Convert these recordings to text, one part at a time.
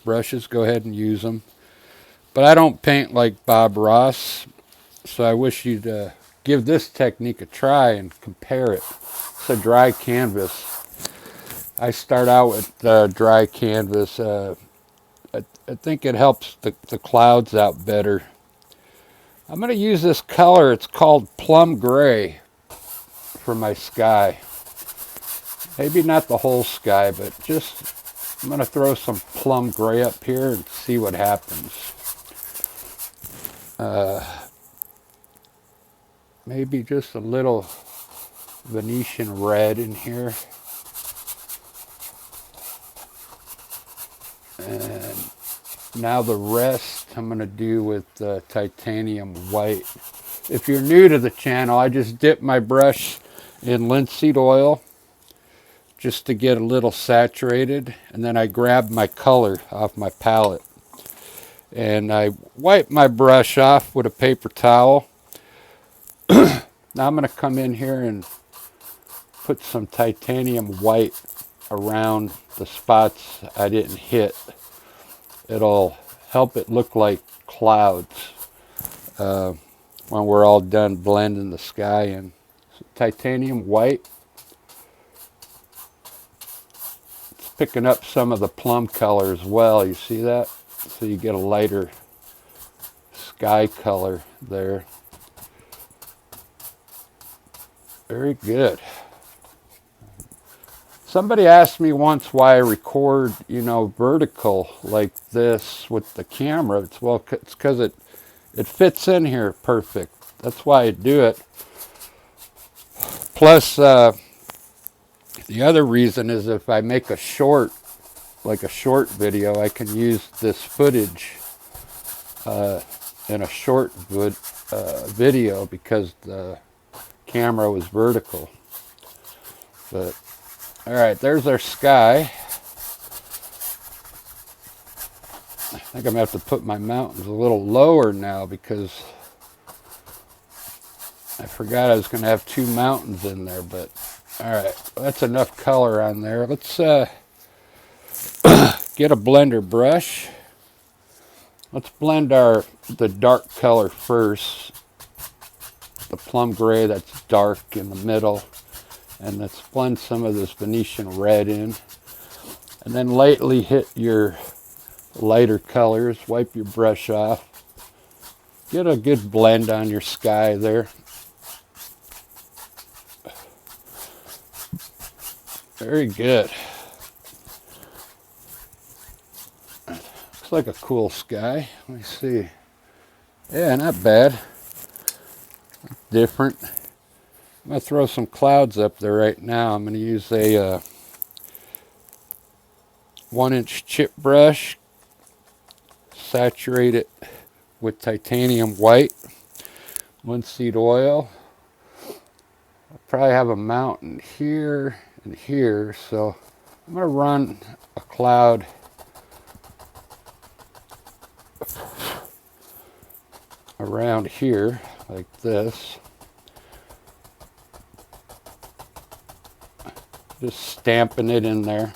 brushes, go ahead and use them. But I don't paint like Bob Ross, so I wish you'd give this technique a try and compare it. It's a dry canvas. I start out with dry canvas. I think it helps the clouds out better. I'm going to use this color. It's called plum gray for my sky. Maybe not the whole sky, but just I'm going to throw some plum gray up here and see what happens. Maybe just a little Venetian red in here. And now the rest I'm going to do with titanium white. If you're new to the channel, I just dip my brush in linseed oil just to get a little saturated, and then I grab my color off my palette and I wipe my brush off with a paper towel. Now I'm going to come in here and put some titanium white around the spots I didn't hit. It'll help it look like clouds when we're all done blending the sky in. So titanium white. It's picking up some of the plum color as well. You see that? So you get a lighter sky color there. Very good. Somebody asked me once why I record, vertical like this with the camera. It's because it fits in here perfect. That's why I do it. Plus, the other reason is if I make a short video, I can use this footage in a short video because the camera was vertical. But all right, there's our sky. I think I'm going to have to put my mountains a little lower now because I forgot I was going to have two mountains in there. But all right, that's enough color on there. Let's get a blender brush. Let's blend the dark color first. The plum gray that's dark in the middle. And let's blend some of this Venetian red in. And then lightly hit your lighter colors. Wipe your brush off. Get a good blend on your sky there. Very good. Looks like a cool sky. Let me see. Yeah, not bad. Different. I'm going to throw some clouds up there right now. I'm going to use a 1-inch chip brush, saturate it with titanium white, linseed oil. I'll probably have a mountain here and here, so I'm going to run a cloud around here like this. Just stamping it in there.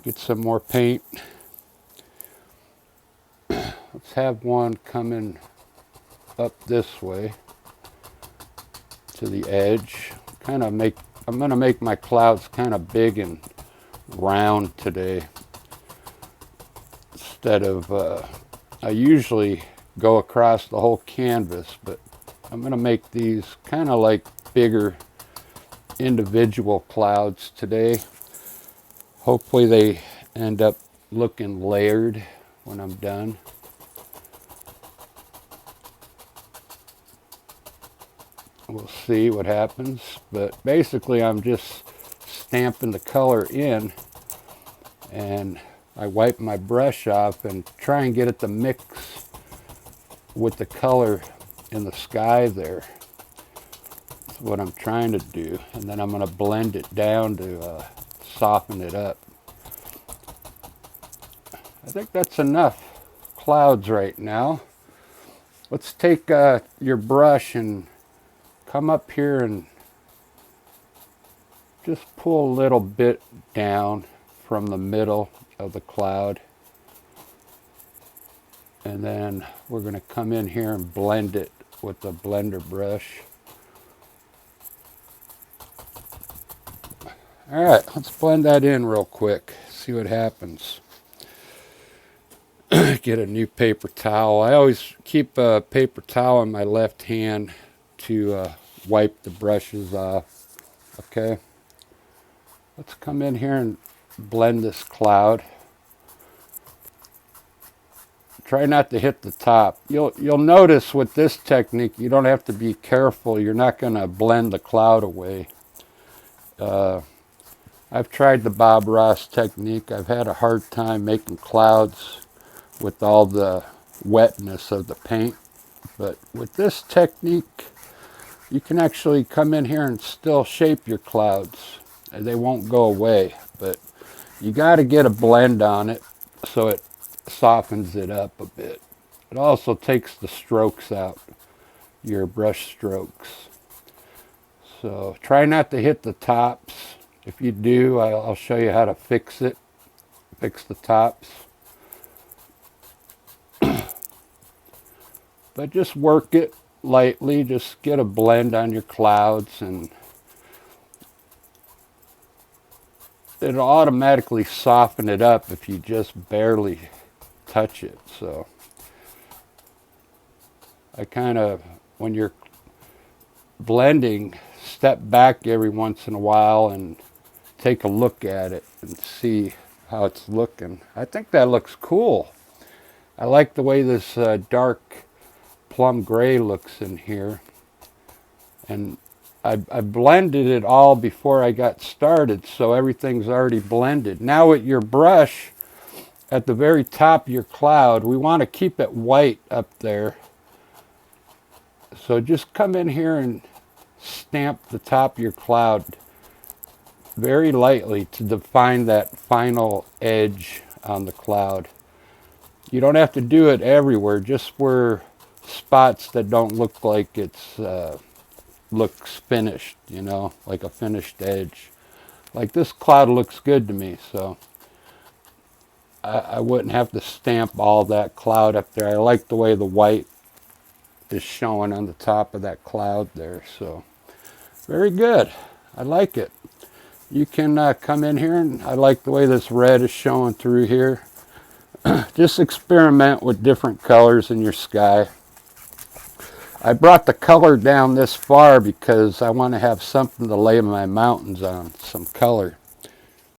Get some more paint. Let's have one coming up this way to the edge. I'm going to make my clouds kind of big and round today. Instead of, I usually go across the whole canvas, but I'm going to make these kind of like bigger individual clouds today. Hopefully they end up looking layered when I'm done. We'll see what happens, but basically I'm just stamping the color in, and I wipe my brush off and try and get it to mix with the color in the sky there. That's what I'm trying to do, and then I'm going to blend it down to soften it up. I think that's enough clouds right now. Let's take your brush and come up here and just pull a little bit down from the middle of the cloud. And then we're going to come in here and blend it with the blender brush. All right, let's blend that in real quick, see what happens. Get a new paper towel. I always keep a paper towel in my left hand to wipe the brushes off. Okay, let's come in here and blend this cloud. Try not to hit the top. You'll notice with this technique, you don't have to be careful. You're not going to blend the cloud away. I've tried the Bob Ross technique. I've had a hard time making clouds with all the wetness of the paint. But with this technique, you can actually come in here and still shape your clouds. They won't go away, but you got to get a blend on it so it softens it up a bit. It also takes the strokes out, your brush strokes. So try not to hit the tops. If you do, I'll show you how to fix it, fix the tops. But just work it lightly, just get a blend on your clouds, and it'll automatically soften it up if you just barely touch it. So I kind of, when you're blending, step back every once in a while and take a look at it and see how it's looking. I think that looks cool. I like the way this dark plum gray looks in here. And I blended it all before I got started, so everything's already blended. Now with your brush, at the very top of your cloud, we want to keep it white up there. So just come in here and stamp the top of your cloud very lightly to define that final edge on the cloud. You don't have to do it everywhere, just where spots that don't look like it's looks finished, you know, like a finished edge. Like this cloud looks good to me, so I wouldn't have to stamp all that cloud up there. I like the way the white is showing on the top of that cloud there. So very good. I like it. You can come in here, and I like the way this red is showing through here. Just experiment with different colors in your sky. I brought the color down this far because I want to have something to lay my mountains on, some color.